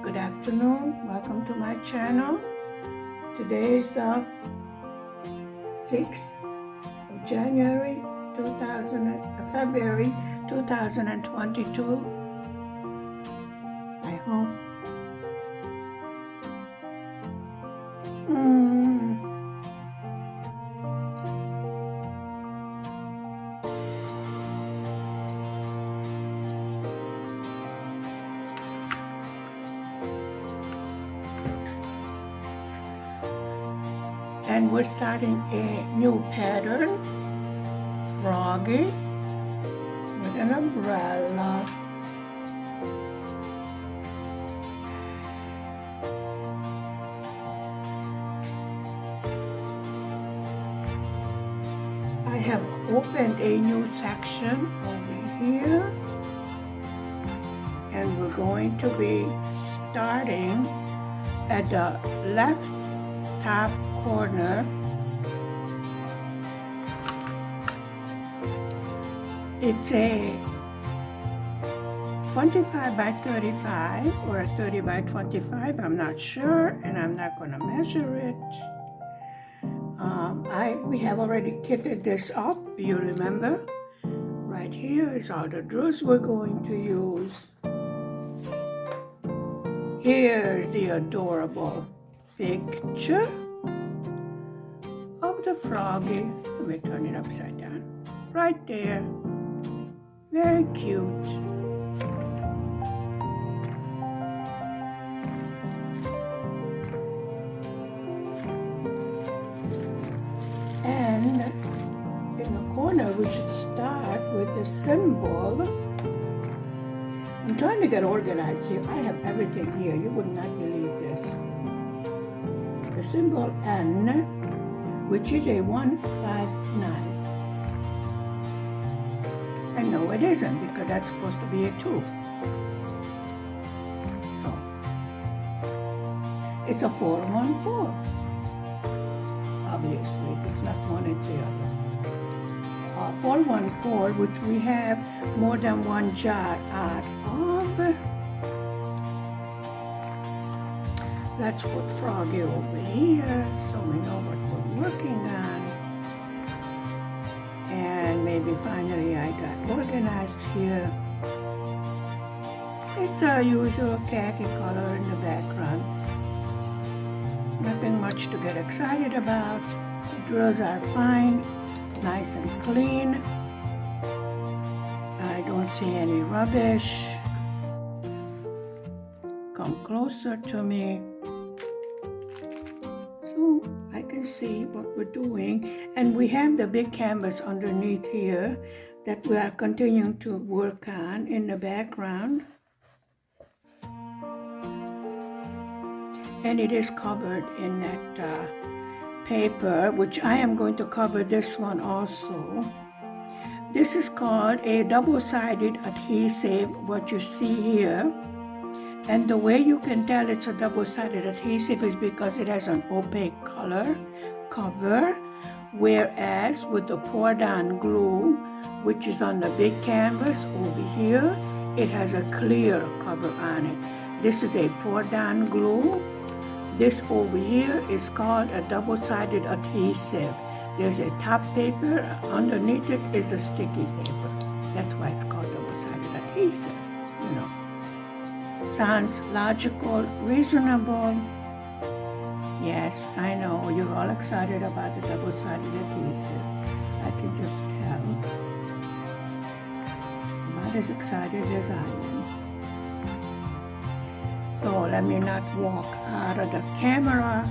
Good afternoon, welcome to my channel. Today is the 6th of February 2022. I hope and we're starting a new pattern, Froggy, with an umbrella. I have opened a new section over here, and we're going to be starting at the left top corner. It's a 25 by 35 or a 30 by 25, I'm not sure, and I'm not going to measure it. We have already kitted this up, you remember? Right here is all the drills we're going to use. Here's the adorable picture of the froggy. Let me turn it upside down. Right there. Very cute. And in the corner, we should start with the symbol. I'm trying to get organized here. I have everything here. You would not believe this. The symbol N, which is a 159. And no, it isn't, because that's supposed to be a 2. So, it's a 414. Obviously, if it's not one, it's the other. 414, which we have more than one jar out of. Let's put Froggy over here so we know what we're working on. And maybe finally I got organized here. It's our usual khaki color in the background. Nothing much to get excited about. The drills are fine, nice and clean. I don't see any rubbish. Come closer to me so I can see what we're doing. And we have the big canvas underneath here that we are continuing to work on in the background. And it is covered in that paper, which I am going to cover this one also. This is called a double-sided adhesive, what you see here. And the way you can tell it's a double-sided adhesive is because it has an opaque color cover, whereas with the pour-down glue, which is on the big canvas over here, it has a clear cover on it. This is a pour-down glue. This over here is called a double-sided adhesive. There's a top paper, underneath it is the sticky paper. That's why it's called double-sided adhesive, you know. Sounds logical, reasonable. Yes, I know, you're all excited about the double-sided adhesive. I can just tell. Not as excited as I am. So let me not walk out of the camera.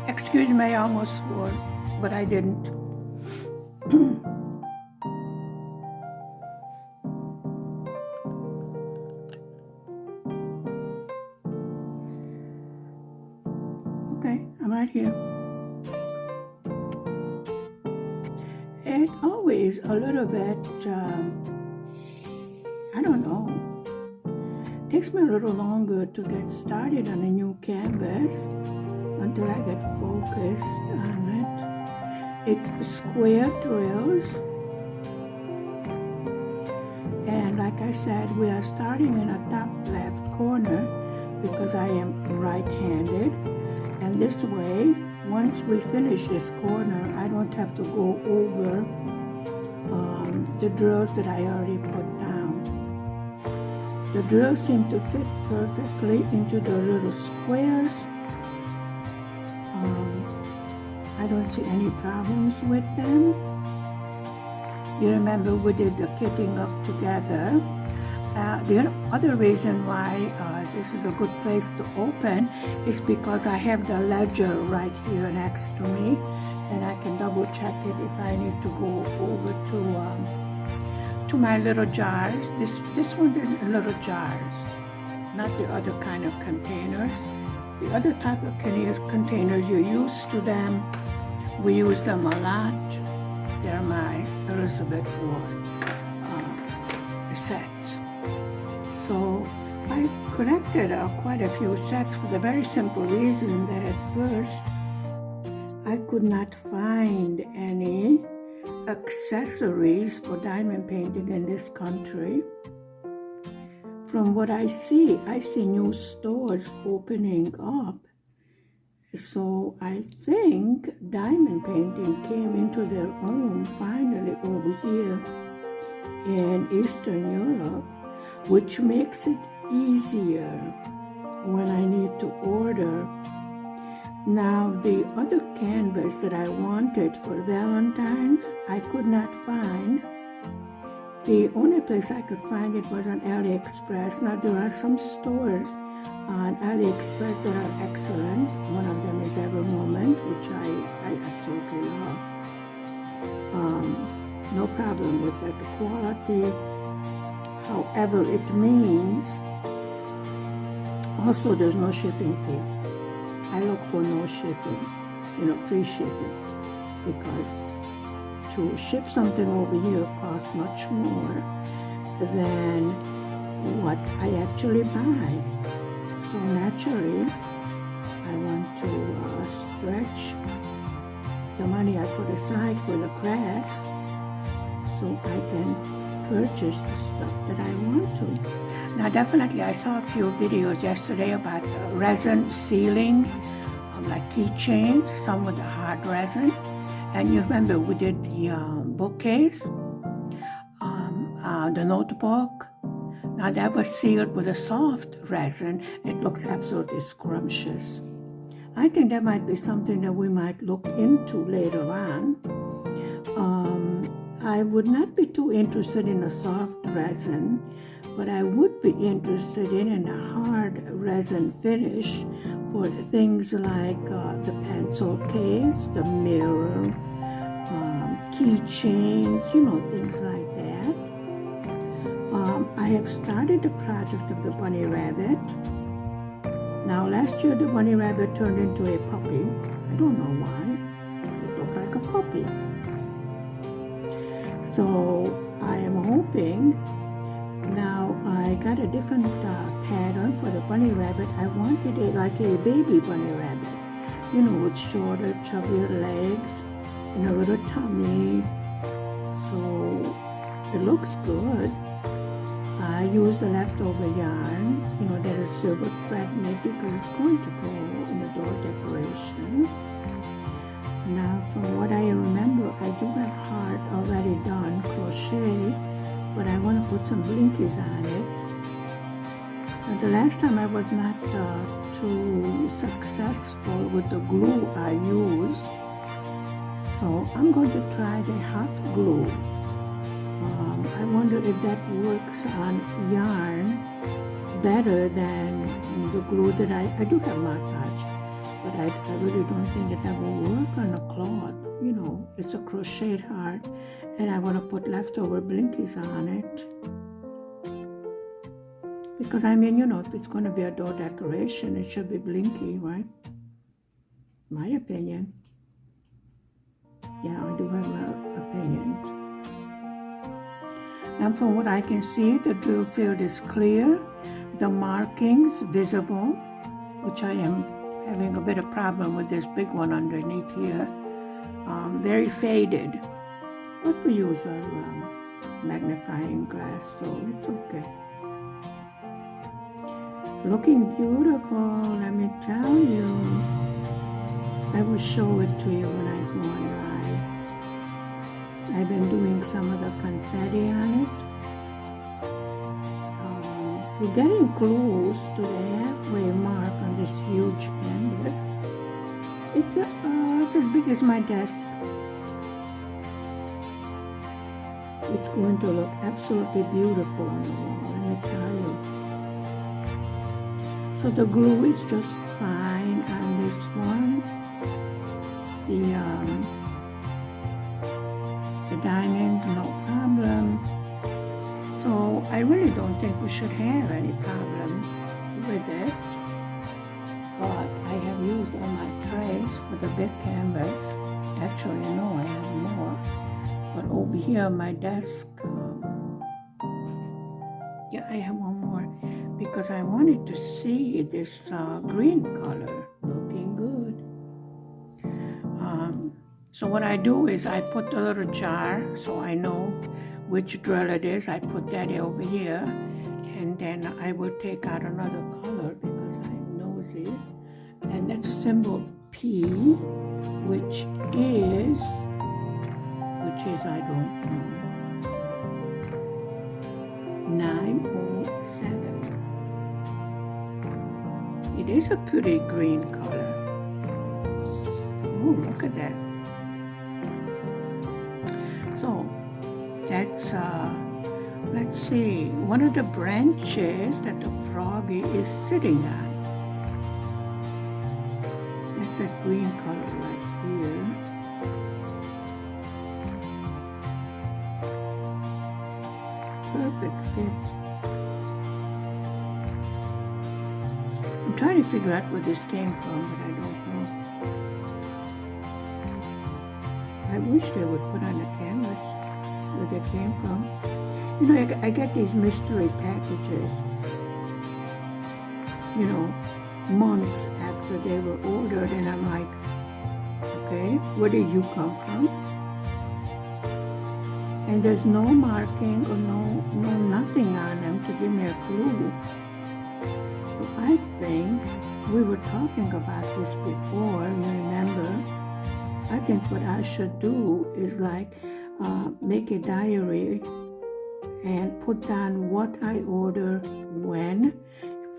Excuse me, I almost swore, but I didn't. Okay, I'm right here. It always a little bit, I don't know, takes me a little longer to get started on a new canvas until I get focused on it. It's square drills. And like I said, we are starting in the top left corner because I am right-handed. And this way, once we finish this corner, I don't have to go over the drills that I already put down. The drills seem to fit perfectly into the little squares. I don't see any problems with them. You remember we did the kitting up together. The other reason why this is a good place to open is because I have the ledger right here next to me, and I can double check it if I need to go over to my little jars. This one is little jars, not the other kind of containers. The other type of containers, you're used to them. We use them a lot. They're my Elizabeth Ward sets. So I collected quite a few sets for the very simple reason that at first I could not find any accessories for diamond painting in this country. From what I see new stores opening up. So I think diamond painting came into their own finally over here in Eastern Europe, which makes it easier when I need to order. Now, the other canvas that I wanted for Valentine's, I could not find. The only place I could find it was on AliExpress. Now, there are some stores on AliExpress that are excellent. One of them is Every Moment, which I absolutely love. No problem with that. The quality, however, it means also there's no shipping fee. I look for no shipping, free shipping, because to ship something over here costs much more than what I actually buy. So naturally, I want to stretch the money I put aside for the crafts so I can purchase the stuff that I want to. Now definitely I saw a few videos yesterday about resin sealing, like keychains, some with the hard resin. And you remember we did the bookcase, the notebook. Now that was sealed with a soft resin. It looks absolutely scrumptious. I think that might be something that we might look into later on. I would not be too interested in a soft resin, but I would be interested in a hard resin finish for things like the pencil case, the mirror, keychains, things like that. I have started the project of the bunny rabbit. Now last year the bunny rabbit turned into a puppy. I don't know why. It looked like a puppy. So I am hoping, now I got a different pattern for the bunny rabbit. I wanted it like a baby bunny rabbit, with shorter, chubbier legs and a little tummy. So it looks good. I used the leftover yarn, that is silver thread knit, because it's going to go in the door decoration. Now, from what I remember, I do have heart already done, crochet, but I want to put some blinkies on it. Now, the last time I was not too successful with the glue I used, so I'm going to try the hot glue. I wonder if that works on yarn better than the glue that I do have Mod Podge, but I really don't think that will work on a cloth. It's a crocheted heart, and I want to put leftover blinkies on it. Because if it's going to be a door decoration, it should be blinky, right? My opinion. Yeah, I do have opinions. Now from what I can see, the drill field is clear, the markings visible, which I am having a bit of problem with this big one underneath here. Very faded. But we use our magnifying glass, so it's okay. Looking beautiful, let me tell you. I will show it to you when I go on live. I've been doing some of the confetti on it. We're getting close to the halfway mark on this huge canvas. It's as big as my desk. It's going to look absolutely beautiful on the wall, let me tell you. So the glue is just fine on this one. The diamond, no problem. So I really don't think we should have any problem with it. But I have used all my trays for the big canvas. Actually, no, I have more. But over here on my desk, yeah, I have one more because I wanted to see this green color looking good. So what I do is I put a little jar so I know which drill it is. I put that over here, and then I will take out another color because I'm nosy. And that's a symbol P, which is I don't know, 907. It is a pretty green color. Oh, look at that. So that's let's see, one of the branches that the froggy is sitting on. That's that green color right here. Perfect fit. I'm trying to figure out where this came from, but I don't know. I wish they would put on the canvas where they came from. You know, I get these mystery packages, you know, months after they were ordered, and I'm like, okay, where did you come from? And there's no marking or no nothing on them to give me a clue. So I think we were talking about this before, you remember? I think what I should do is like make a diary and put down what I order, when,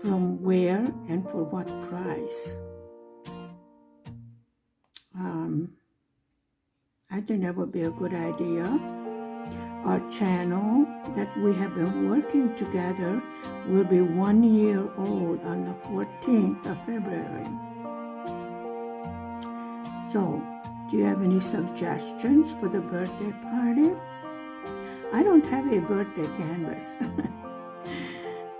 from where, and for what price. I think that would be a good idea. Our channel that we have been working together will be 1 year old on the 14th of February. So, do you have any suggestions for the birthday party? I don't have a birthday canvas.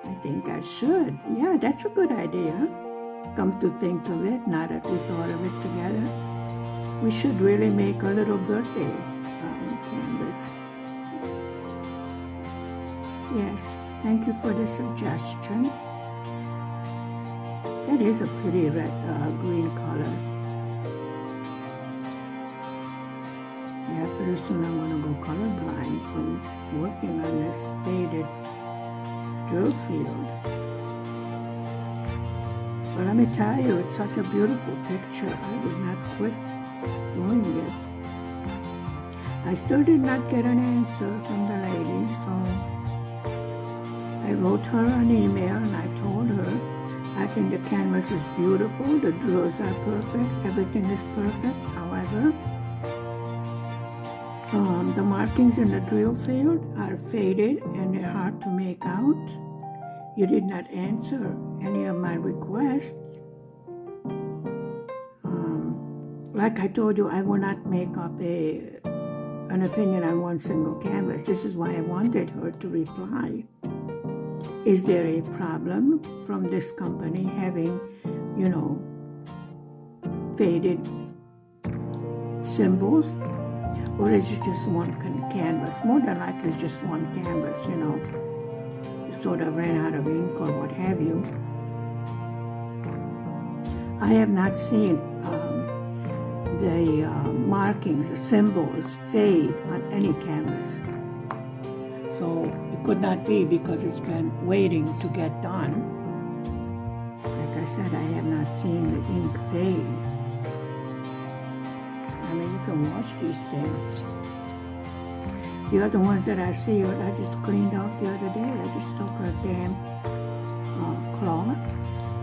I think I should. Yeah, that's a good idea. Come to think of it, now that we thought of it together, we should really make a little birthday canvas. Yes, thank you for the suggestion. That is a pretty red, green color. Yeah, pretty soon I'm going to go colorblind from working on this faded drill field. But let me tell you, it's such a beautiful picture. I would not quit doing it. I still did not get an answer from the lady, so I wrote her an email and I told her, I think the canvas is beautiful, the drills are perfect, everything is perfect. However, the markings in the drill field are faded and they're hard to make out. You did not answer any of my requests. Like I told you, I will not make up an opinion on one single canvas. This is why I wanted her to reply. Is there a problem from this company having, you know, faded symbols? Or is it just one canvas? More than likely it's just one canvas, you know. It sort of ran out of ink or what have you. I have not seen the markings, the symbols fade on any canvas. So it could not be because it's been waiting to get done. Like I said, I have not seen the ink fade. I mean, you can wash these things. The other ones that I see, I just cleaned off the other day. I just took a damp cloth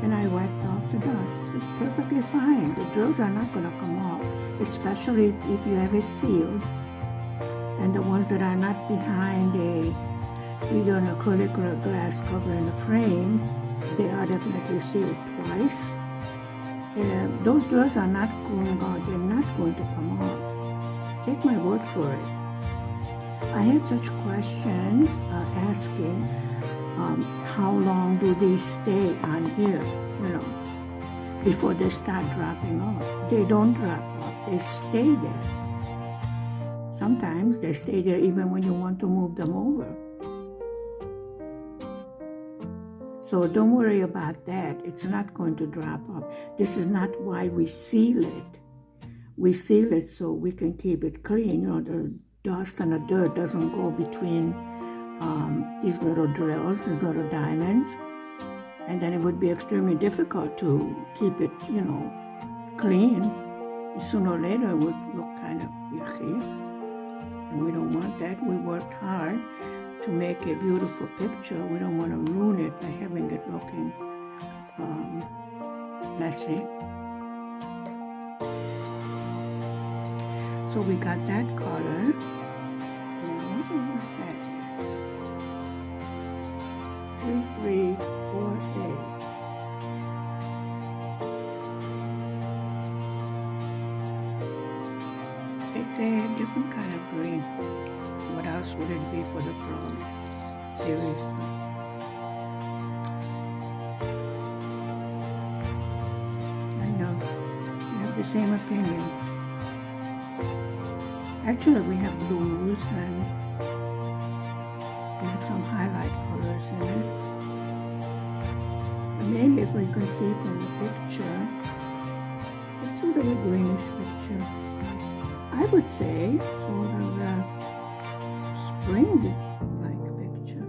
and I wiped off the dust. It's perfectly fine. The drills are not going to come off, especially if you have it sealed. And the ones that are not behind either an acrylic or a glass cover in the frame, they are definitely sealed twice. Those drills are not going on, they're not going to come off. Take my word for it. I had such questions asking how long do these stay on here, before they start dropping off. They don't drop off, they stay there. Sometimes they stay there even when you want to move them over. So don't worry about that. It's not going to drop off. This is not why we seal it. We seal it so we can keep it clean. The dust and the dirt doesn't go between these little drills, these little diamonds. And then it would be extremely difficult to keep it, clean. Sooner or later it would look kind of yucky. And we don't want that. We worked hard to make a beautiful picture. We don't want to ruin it by having it looking messy. So we got that color. What that is. 3348. It's a different kind of green. What else would it be for the frog? Seriously. I know. We have the same opinion. Actually, we have blues and we have some highlight colors in it. But mainly, if we can see from the picture, it's sort of a greenish picture. I would say sort of a spring-like picture.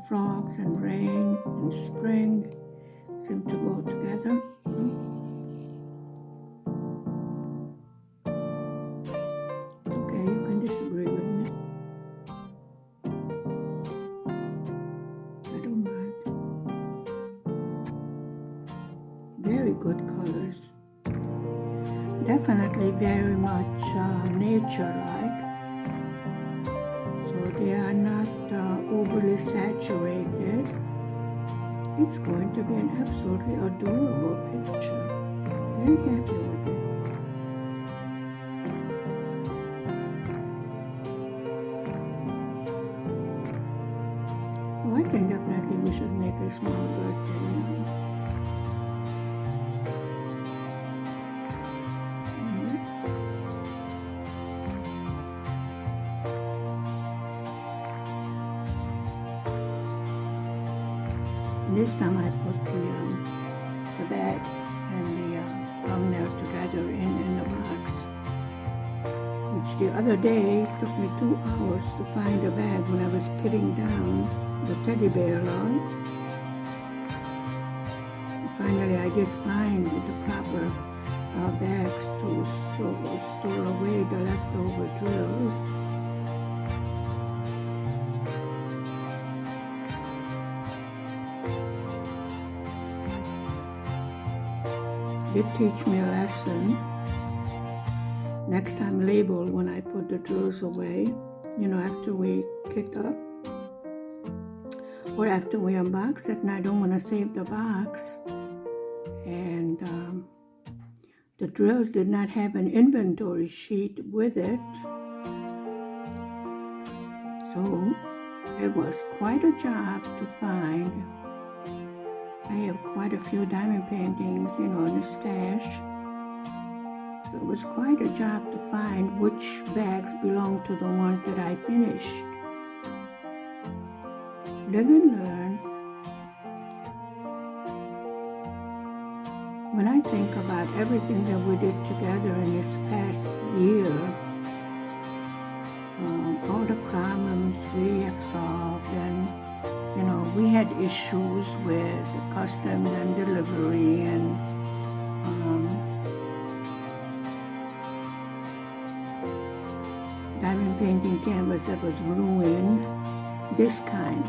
Frogs and rain and spring seem to go together. It's okay, you can disagree with me. I don't mind. Very good colors. Definitely very much nature-like. So they are not overly saturated. It's going to be an absolutely adorable picture. Very happy with it. So I think definitely we should make a small birthday now. This time I put the bags and the thumbnail together in the box, which the other day took me 2 hours to find a bag when I was kitting down the teddy bear log. Finally I did find the proper bags to store away the leftover drills. Did teach me a lesson. Next time label when I put the drills away, after we kit up or after we unbox it, and I don't want to save the box. And the drills did not have an inventory sheet with it. So it was quite a job to find. I have quite a few diamond paintings, in the stash. So it was quite a job to find which bags belong to the ones that I finished. Live and learn. when I think about everything that we did together in this past year, all the problems we have solved, and we had issues with the customs and delivery, and diamond painting canvas that was ruined. This kind,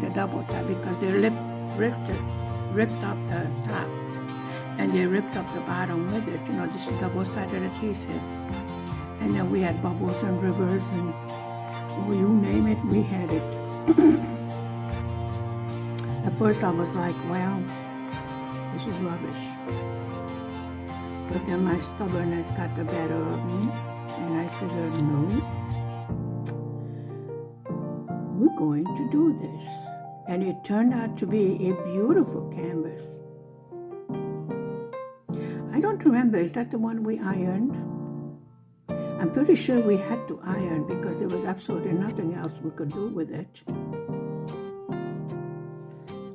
a double top, because they ripped up the top, and they ripped up the bottom with it. This is double-sided adhesive. And then we had bubbles and rivers, and you name it, we had it. At first I was like, well, this is rubbish. But then my stubbornness got the better of me, and I figured, no, we're going to do this. And it turned out to be a beautiful canvas. I don't remember, is that the one we ironed? I'm pretty sure we had to iron because there was absolutely nothing else we could do with it.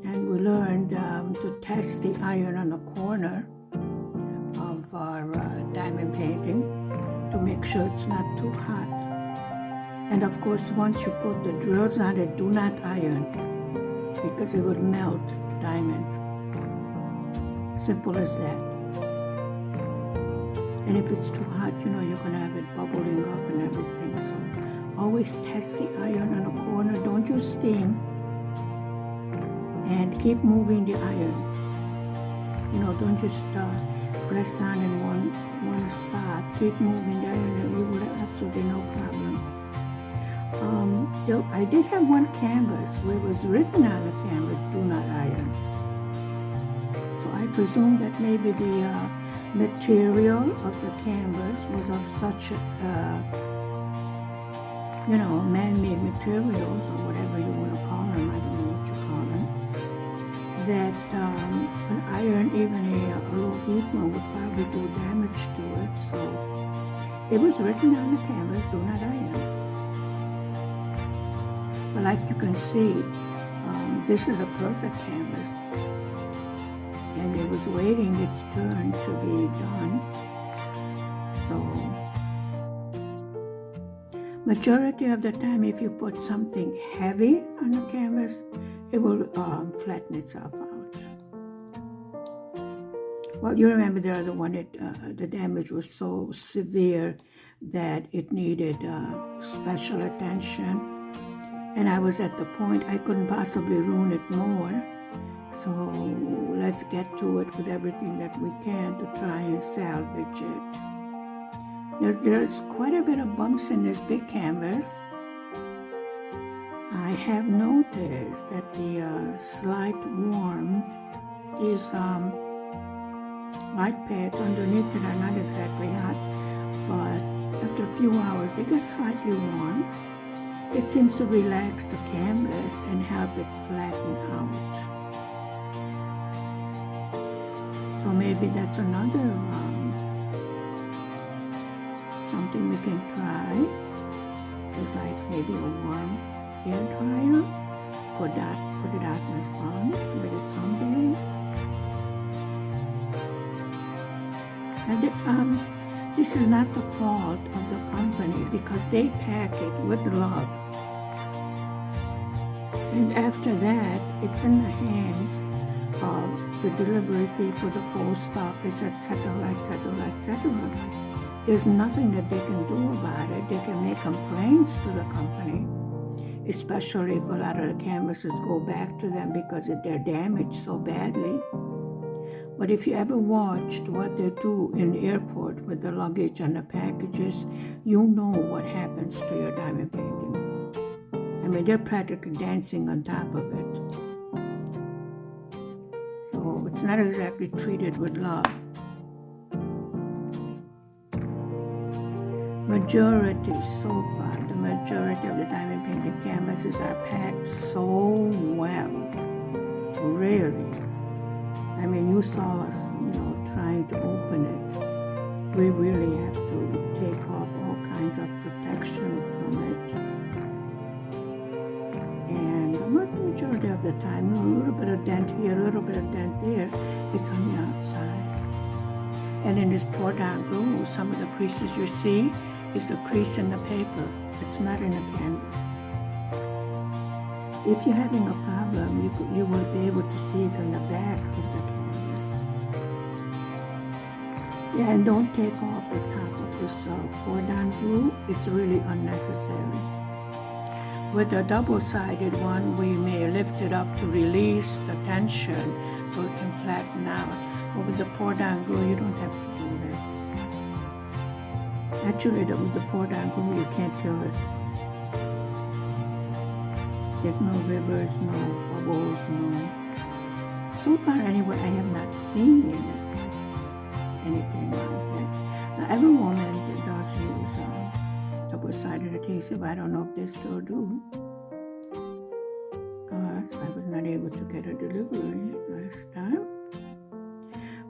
And we learned to test the iron on the corner of our diamond painting to make sure it's not too hot. And of course, once you put the drills on it, do not iron because it would melt the diamonds. Simple as that. And if it's too hot, you're going to have it bubbling up and everything. So always test the iron on a corner. Don't use steam. And keep moving the iron. Don't just press down in one spot. Keep moving the iron and you will have absolutely no problem. So I did have one canvas where it was written on the canvas, do not iron. So I presume that maybe the material of the canvas was of such man-made materials, or whatever you want to call them, I don't know what you call them, that an iron, even a low heat one, would probably do damage to it. So it was written on the canvas, do not iron. But like you can see, this is a perfect canvas. And it was waiting its turn to be done. So, majority of the time, if you put something heavy on the canvas, it will flatten itself out. Well, you remember the other one, the damage was so severe that it needed special attention. And I was at the point I couldn't possibly ruin it more. So let's get to it with everything that we can to try and salvage it. There's quite a bit of bumps in this big canvas. I have noticed that the slight warmth, these light pads underneath it are not exactly hot, but after a few hours they get slightly warm. It seems to relax the canvas and help it flatten out. So maybe that's another something we can try. It's like maybe a warm hair dryer. Put it out in the sun, let it sunbathe. And this is not the fault of the company because they pack it with love. And after that, it's in the hands of the delivery people, the post office, etc., etc., etc. There's nothing that they can do about it. They can make complaints to the company, especially if a lot of the canvases go back to them because they're damaged so badly. But if you ever watched what they do in the airport with the luggage and the packages, you know what happens to your diamond painting. I mean, they're practically dancing on top of it. So it's not exactly treated with love. The majority of the diamond painting canvases are packed so well, really. I mean, you saw us, trying to open it. We really have to take off all kinds of protection from it. And majority of the time, a little bit of dent here, a little bit of dent there, it's on the outside. And in this pour down glue, some of the creases you see is the crease in the paper. It's not in the canvas. If you're having a problem, you will be able to see it on the back of the canvas. Yeah, and don't take off the top of this pour down glue. It's really unnecessary. With a double-sided one, we may lift it up to release the tension so it can flatten out. But with the pour down glue, you don't have to do that. Actually, with the pour down glue, you can't feel it. There's no rivers, no bubbles, no. So far, anyway, I have not seen anything like that. Now, every woman that does use double-sided adhesive, I don't know if they still do, because I was not able to get a delivery last time.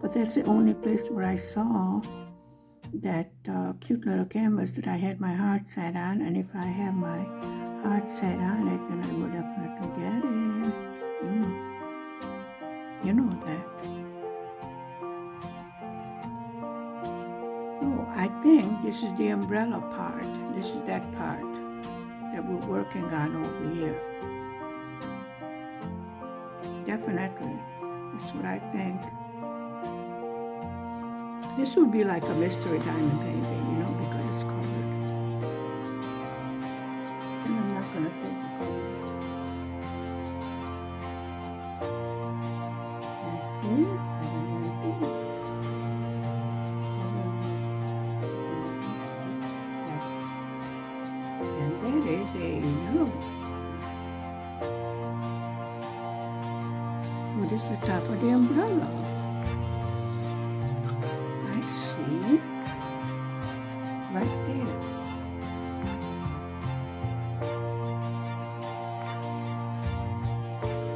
But that's the only place where I saw that cute little canvas that I had my heart set on, and if I have my heart set on it, then I will definitely get it. You know that. Oh, I think this is the umbrella part. This is that part that we're working on over here. Definitely. That's what I think. This would be like a mystery diamond painting, you know, because it's covered. And I'm not going to take the color. Let's see. And there is a yellow. So this is the top of the umbrella. Right there.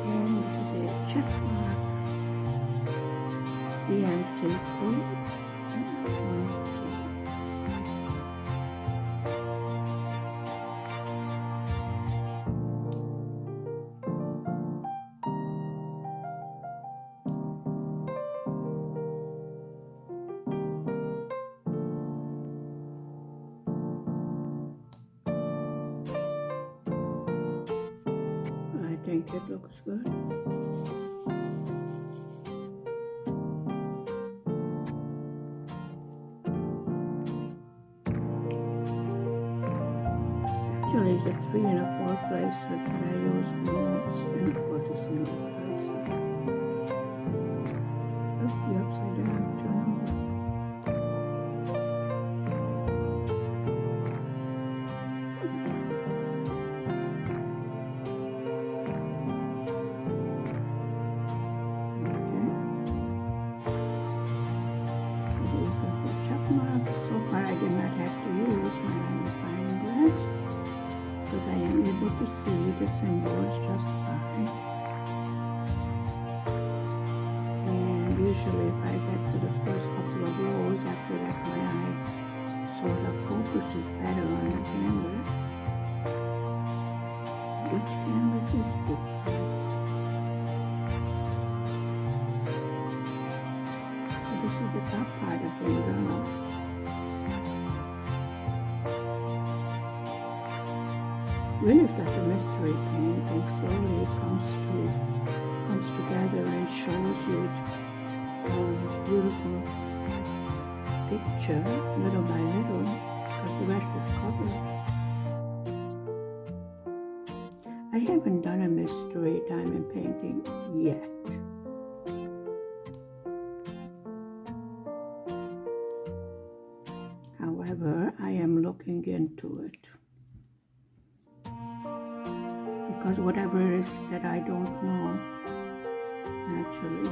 And this is a check mark. The NC code. I think it looks good. Actually, it's a 3 and a 4 placer that I use the most, and of course the single placer. Oops, the upside down, turn over. So far I did not have to use my magnifying glass because I am able to see the symbols just fine. And usually if I get to the first couple of rows, after that my eye sort of focuses better on the canvas. Each canvas is different. So this is the top part of the umbrella. Really, it's like a mystery painting. Slowly it comes together and shows you its beautiful picture, little by little, because the rest is covered. I haven't done a mystery diamond painting yet. However, I am looking into it. Because whatever it is that I don't know, naturally,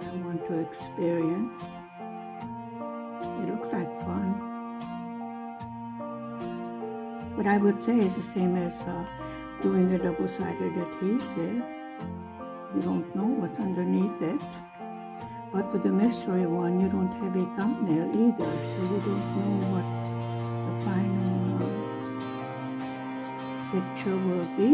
I want to experience. It looks like fun. But I would say it's the same as doing a double-sided adhesive. You don't know what's underneath it. But with the mystery one, you don't have a thumbnail either, so you don't know what the final picture will be.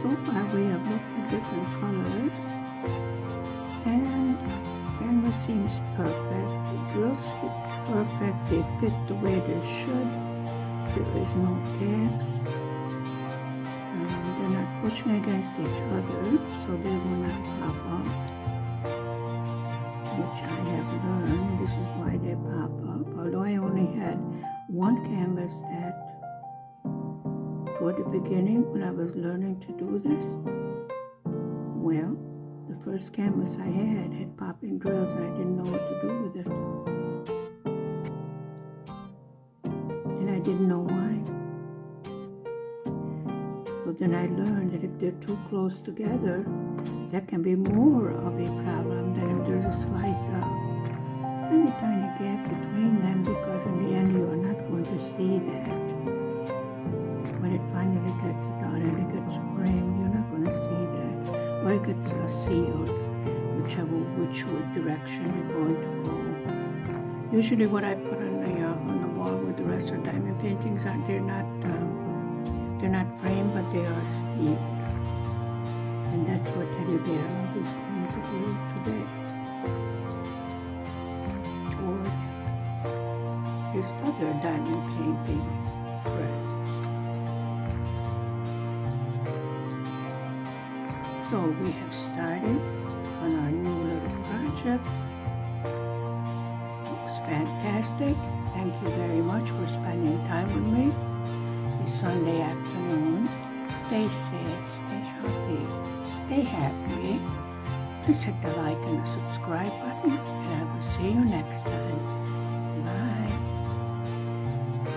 so far we have looked at different colors, and canvas seems perfect. The drills fit perfect. They fit the way they should. There is no gaps. They're not pushing against each other, so they will not pop up, which I have learned. This is why they pop up. Although I only had one canvas that toward the beginning when I was learning to do this, well, the first canvas I had popping drills and I didn't know what to do with it. And I didn't know why. So then I learned that if they're too close together, that can be more of a problem than if there's a slight tiny gap between them, because in the end you are not going to see that. When it finally gets done and it gets framed, you're not going to see that. Or it gets sealed, which direction you're going to go. Usually what I put on the wall with the rest of diamond paintings, they're not framed, but they are sealed. And that's what Teddy Bear is going to do today. Toward his other diamond painting friend. So we have started on our new little project. Looks fantastic. Thank you very much for spending time with me this Sunday afternoon. Stay safe, stay healthy, stay happy. Please hit the like and the subscribe button, and I will see you next time.